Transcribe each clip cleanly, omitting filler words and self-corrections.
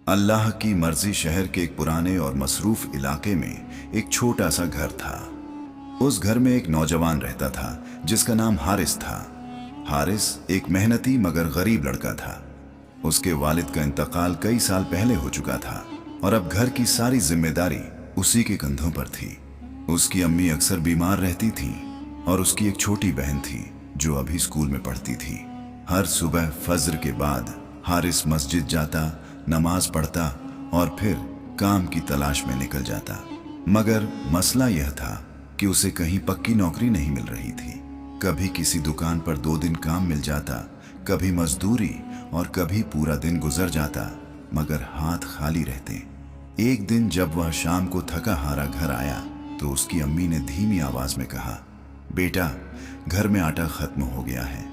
अल्लाह की मर्जी शहर के एक पुराने और मसरूफ इलाके में एक छोटा सा घर था। उस घर में एक नौजवान रहता था जिसका नाम हारिस था। हारिस एक मेहनती मगर गरीब लड़का था। उसके वालिद का इंतकाल कई साल पहले हो चुका था और अब घर की सारी जिम्मेदारी उसी के कंधों पर थी। उसकी अम्मी अक्सर बीमार रहती थी और उसकी एक छोटी बहन थी जो अभी स्कूल में पढ़ती थी। हर सुबह फज्र के बाद हारिस मस्जिद जाता, नमाज पढ़ता और फिर काम की तलाश में निकल जाता। मगर मसला यह था कि उसे कहीं पक्की नौकरी नहीं मिल रही थी। कभी किसी दुकान पर 2 दिन काम मिल जाता, कभी मजदूरी और कभी पूरा दिन गुजर जाता, मगर हाथ खाली रहते। एक दिन जब वह शाम को थका हारा घर आया तो उसकी अम्मी ने धीमी आवाज में कहा, बेटा, घर में आटा खत्म हो गया है।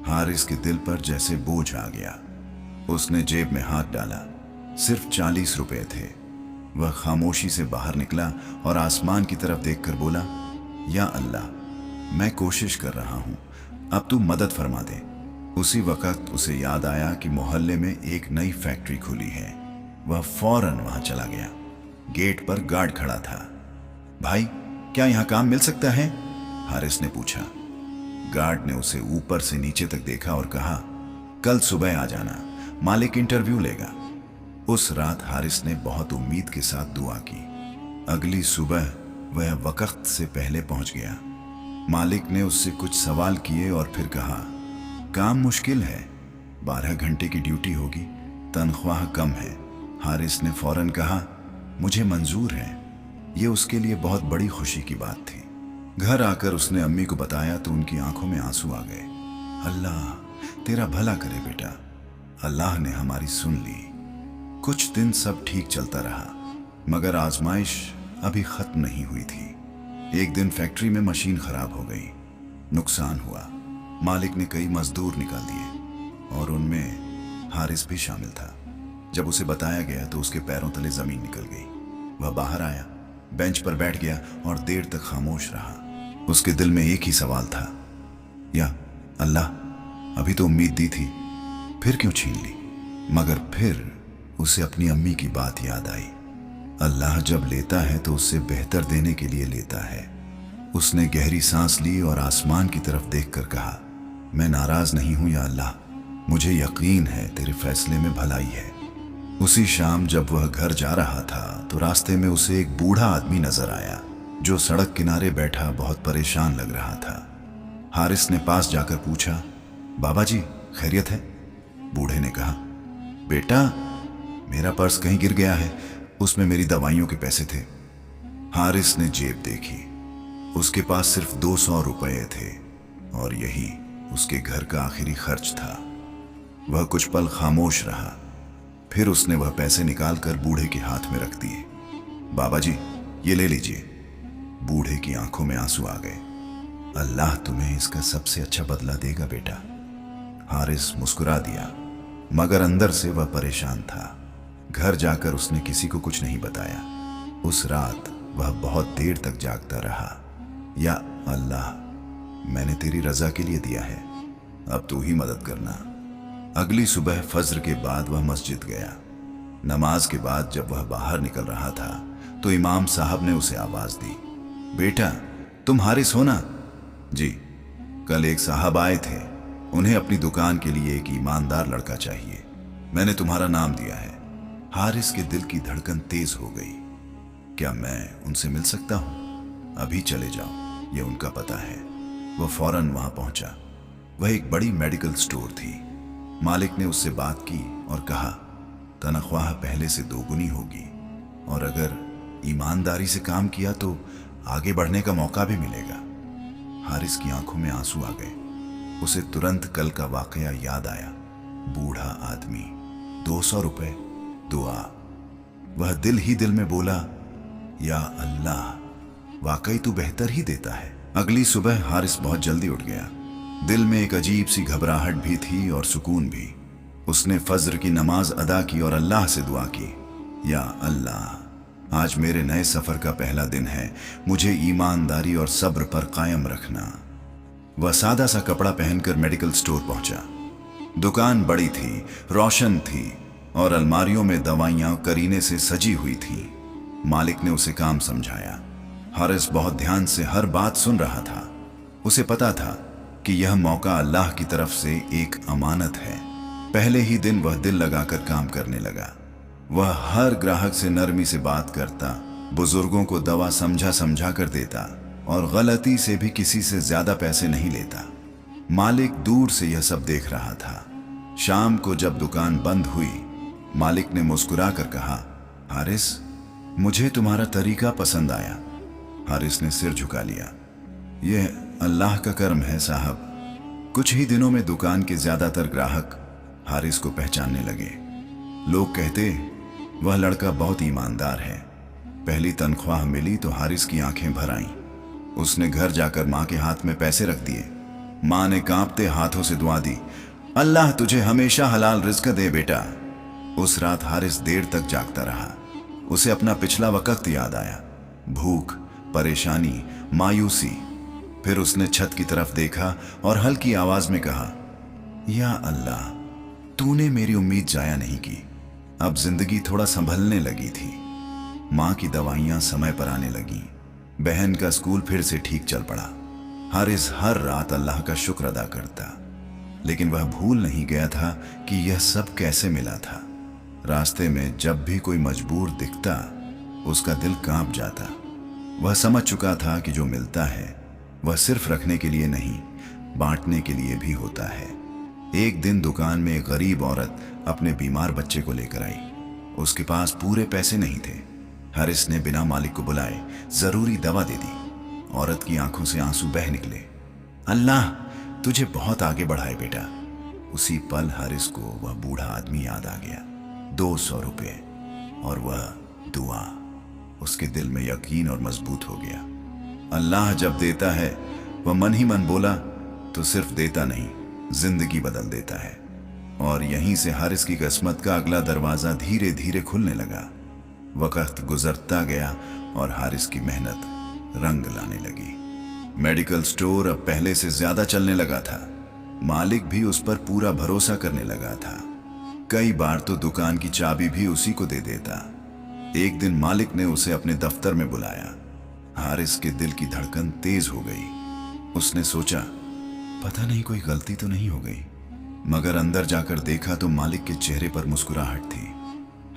हारिस के दिल पर जैसे बोझ आ गया। उसने जेब में हाथ डाला, सिर्फ 40 रुपए थे। वह खामोशी से बाहर निकला और आसमान की तरफ देखकर बोला, या अल्लाह, मैं कोशिश कर रहा हूं, अब तू मदद फरमा दे। उसी वक्त उसे याद आया कि मोहल्ले में एक नई फैक्ट्री खुली है। वह फौरन वहां चला गया। गेट पर गार्ड खड़ा था। भाई, क्या यहां काम मिल सकता है? हारिस ने पूछा। गार्ड ने उसे ऊपर से नीचे तक देखा और कहा, कल सुबह आ जाना, मालिक इंटरव्यू लेगा। उस रात हारिस ने बहुत उम्मीद के साथ दुआ की। अगली सुबह वह वक्त से पहले पहुंच गया। मालिक ने उससे कुछ सवाल किए और फिर कहा, काम मुश्किल है, 12 घंटे की ड्यूटी होगी, तनख्वाह कम है। हारिस ने फौरन कहा, मुझे मंजूर है। यह उसके लिए बहुत बड़ी खुशी की बात थी। घर आकर उसने अम्मी को बताया तो उनकी आंखों में आंसू आ गए। अल्लाह तेरा भला करे बेटा, अल्लाह ने हमारी सुन ली। कुछ दिन सब ठीक चलता रहा, मगर आजमाइश अभी खत्म नहीं हुई थी। एक दिन फैक्ट्री में मशीन खराब हो गई, नुकसान हुआ। मालिक ने कई मजदूर निकाल दिए और उनमें हारिस भी शामिल था। जब उसे बताया गया तो उसके पैरों तले जमीन निकल गई। वह बाहर आया, बेंच पर बैठ गया और देर तक खामोश रहा। उसके दिल में एक ही सवाल था, या अल्लाह, अभी तो उम्मीद दी थी, फिर क्यों छीन ली? मगर फिर उसे अपनी अम्मी की बात याद आई। अल्लाह जब लेता है तो उससे बेहतर देने के लिए लेता है। उसने गहरी सांस ली और आसमान की तरफ देखकर कहा, मैं नाराज नहीं हूं या अल्लाह, मुझे यकीन है तेरे फैसले में भलाई है। उसी शाम जब वह घर जा रहा था तो रास्ते में उसे एक बूढ़ा आदमी नजर आया जो सड़क किनारे बैठा बहुत परेशान लग रहा था। हारिस ने पास जाकर पूछा, बाबा जी, खैरियत है? बूढ़े ने कहा, बेटा, मेरा पर्स कहीं गिर गया है, उसमें मेरी दवाइयों के पैसे थे। हारिस ने जेब देखी, उसके पास सिर्फ 200 रुपए थे और यही उसके घर का आखिरी खर्च था। वह कुछ पल खामोश रहा, फिर उसने वह पैसे निकालकर बूढ़े के हाथ में रख दिए। बाबा जी, ये ले लीजिए। बूढ़े की आंखों में आंसू आ गए। अल्लाह तुम्हें इसका सबसे अच्छा बदला देगा बेटा। हारिस मुस्कुरा दिया, मगर अंदर से वह परेशान था। घर जाकर उसने किसी को कुछ नहीं बताया। उस रात वह बहुत देर तक जागता रहा। या अल्लाह, मैंने तेरी रजा के लिए दिया है, अब तू ही मदद करना। अगली सुबह फज्र के बाद वह मस्जिद गया। नमाज के बाद जब वह बाहर निकल रहा था तो इमाम साहब ने उसे आवाज दी, बेटा, तुम हारिस हो ना? जी। कल एक साहब आए थे, उन्हें अपनी दुकान के लिए एक ईमानदार लड़का चाहिए, मैंने तुम्हारा नाम दिया है। हारिस के दिल की धड़कन तेज हो गई। क्या मैं उनसे मिल सकता हूं? अभी चले जाओ, यह उनका पता है। वह फौरन वहां पहुंचा। वह एक बड़ी मेडिकल स्टोर थी। मालिक ने उससे बात की और कहा, तनख्वाह पहले से 2 गुनी होगी और अगर ईमानदारी से काम किया तो आगे बढ़ने का मौका भी मिलेगा। हारिस की आंखों में आंसू आ गए। उसे तुरंत कल का वाकया याद आया। बूढ़ा आदमी, 200 रुपए, दुआ। वह दिल ही दिल में बोला, या अल्लाह, वाकई तू बेहतर ही देता है। अगली सुबह हारिस बहुत जल्दी उठ गया। दिल में एक अजीब सी घबराहट भी थी और सुकून भी। उसने फज्र की नमाज अदा की और अल्लाह से दुआ की, या अल्लाह, आज मेरे नए सफर का पहला दिन है, मुझे ईमानदारी और सब्र पर कायम रखना। वह सादा सा कपड़ा पहनकर मेडिकल स्टोर पहुंचा। दुकान बड़ी थी, रोशन थी और अलमारियों में दवाइयां करीने से सजी हुई थीं। मालिक ने उसे काम समझाया। हारिस बहुत ध्यान से हर बात सुन रहा था। उसे पता था कि यह मौका अल्लाह की तरफ से एक अमानत है। पहले ही दिन वह दिल लगाकर काम करने लगा। वह हर ग्राहक से नरमी से बात करता, बुजुर्गों को दवा समझा समझा कर देता और गलती से भी किसी से ज्यादा पैसे नहीं लेता। मालिक दूर से यह सब देख रहा था। शाम को जब दुकान बंद हुई, मालिक ने मुस्कुरा कर कहा, हारिस, मुझे तुम्हारा तरीका पसंद आया। हारिस ने सिर झुका लिया। यह अल्लाह का करम है साहब। कुछ ही दिनों में दुकान के ज्यादातर ग्राहक हारिस को पहचानने लगे। लोग कहते, वह लड़का बहुत ईमानदार है। पहली तनख्वाह मिली तो हारिस की आंखें भर आईं। उसने घर जाकर मां के हाथ में पैसे रख दिए। मां ने कांपते हाथों से दुआ दी, अल्लाह तुझे हमेशा हलाल रिज़्क दे बेटा। उस रात हारिस देर तक जागता रहा। उसे अपना पिछला वक्त याद आया, भूख, परेशानी, मायूसी। फिर उसने छत की तरफ देखा और हल्की आवाज में कहा, या अल्लाह, तूने मेरी उम्मीद जाया नहीं की। अब जिंदगी थोड़ा संभलने लगी थी। मां की दवाइयां समय पर आने लगीं। बहन का स्कूल फिर से ठीक चल पड़ा। हारिस हर रात अल्लाह का शुक्र अदा करता, लेकिन वह भूल नहीं गया था कि यह सब कैसे मिला था। रास्ते में जब भी कोई मजबूर दिखता, उसका दिल कांप जाता। वह समझ चुका था कि जो मिलता है वह सिर्फ रखने के लिए नहीं, बांटने के लिए भी होता है। एक दिन दुकान में एक गरीब औरत अपने बीमार बच्चे को लेकर आई। उसके पास पूरे पैसे नहीं थे। हारिस ने बिना मालिक को बुलाए जरूरी दवा दे दी। औरत की आंखों से आंसू बह निकले। अल्लाह तुझे बहुत आगे बढ़ाए बेटा। उसी पल हारिस को वह बूढ़ा आदमी याद आ गया। 200 रुपए और वह दुआ। उसके दिल में यकीन और मजबूत हो गया। अल्लाह जब देता है, वह मन ही मन बोला, तो सिर्फ देता नहीं, जिंदगी बदल देता है। और यहीं से हारिस की किस्मत का अगला दरवाजा धीरे धीरे खुलने लगा। वक्त गुजरता गया और हारिस की मेहनत रंग लाने लगी। मेडिकल स्टोर अब पहले से ज्यादा चलने लगा था। मालिक भी उस पर पूरा भरोसा करने लगा था। कई बार तो दुकान की चाबी भी उसी को दे देता। एक दिन मालिक ने उसे अपने दफ्तर में बुलाया। हारिस के दिल की धड़कन तेज हो गई। उसने सोचा, पता नहीं कोई गलती तो नहीं हो गई, मगर अंदर जाकर देखा तो मालिक के चेहरे पर मुस्कुराहट थी।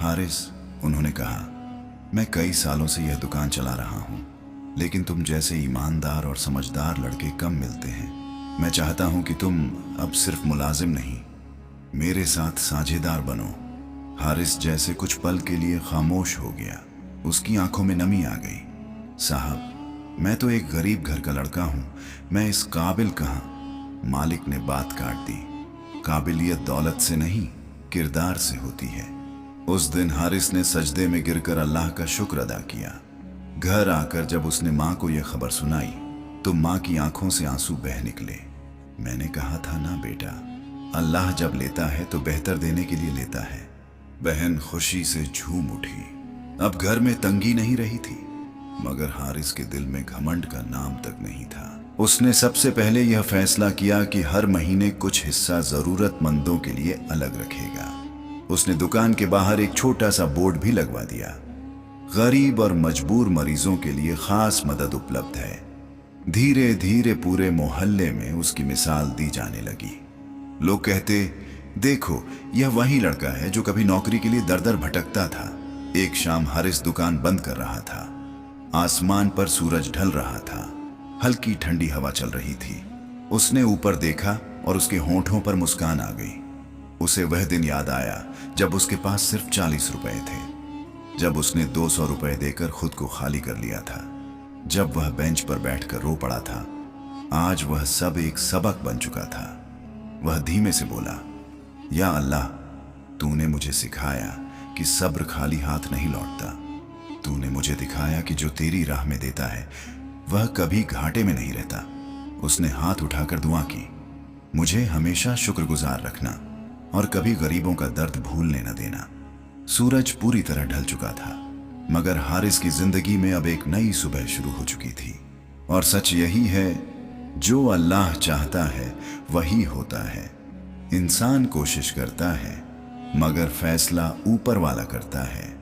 हारिस, उन्होंने कहा, मैं कई सालों से यह दुकान चला रहा हूं, लेकिन तुम जैसे ईमानदार और समझदार लड़के कम मिलते हैं। मैं चाहता हूं कि तुम अब सिर्फ मुलाजिम नहीं, मेरे साथ साझेदार बनो। हारिस जैसे कुछ पल के लिए खामोश हो गया। उसकी आंखों में नमी आ गई। साहब, मैं तो एक गरीब घर का लड़का हूं, मैं इस काबिल कहां। मालिक ने बात काट दी। काबिलियत दौलत से नहीं, किरदार से होती है। उस दिन हारिस ने सजदे में गिरकर अल्लाह का शुक्र अदा किया। घर आकर जब उसने मां को यह खबर सुनाई तो मां की आंखों से आंसू बह निकले। मैंने कहा था ना बेटा, अल्लाह जब लेता है तो बेहतर देने के लिए लेता है। बहन खुशी से झूम उठी। अब घर में तंगी नहीं रही थी, मगर हारिस के दिल में घमंड का नाम तक नहीं था। उसने सबसे पहले यह फैसला किया कि हर महीने कुछ हिस्सा जरूरतमंदों के लिए अलग रखेगा। उसने दुकान के बाहर एक छोटा सा बोर्ड भी लगवा दिया, गरीब और मजबूर मरीजों के लिए खास मदद उपलब्ध है। धीरे धीरे पूरे मोहल्ले में उसकी मिसाल दी जाने लगी। लोग कहते, देखो यह वही लड़का है जो कभी नौकरी के लिए दर दर भटकता था। एक शाम हारिस दुकान बंद कर रहा था। आसमान पर सूरज ढल रहा था। हल्की ठंडी हवा चल रही थी। उसने ऊपर देखा और उसके होंठों पर मुस्कान आ गई। उसे वह दिन याद आया जब उसके पास सिर्फ 40 रुपए थे, जब उसने 200 रुपए देकर खुद को खाली कर लिया था, जब वह बेंच पर बैठकर रो पड़ा था। आज वह सब एक सबक बन चुका था। वह धीमे से बोला, या अल्लाह, तूने मुझे सिखाया कि सब्र खाली हाथ नहीं लौटता। तूने मुझे दिखाया कि जो तेरी राह में देता है वह कभी घाटे में नहीं रहता। उसने हाथ उठाकर दुआ की, मुझे हमेशा शुक्रगुजार रखना और कभी गरीबों का दर्द भूलने न देना। सूरज पूरी तरह ढल चुका था, मगर हारिस की जिंदगी में अब एक नई सुबह शुरू हो चुकी थी। और सच यही है, जो अल्लाह चाहता है वही होता है। इंसान कोशिश करता है, मगर फैसला ऊपर वाला करता है।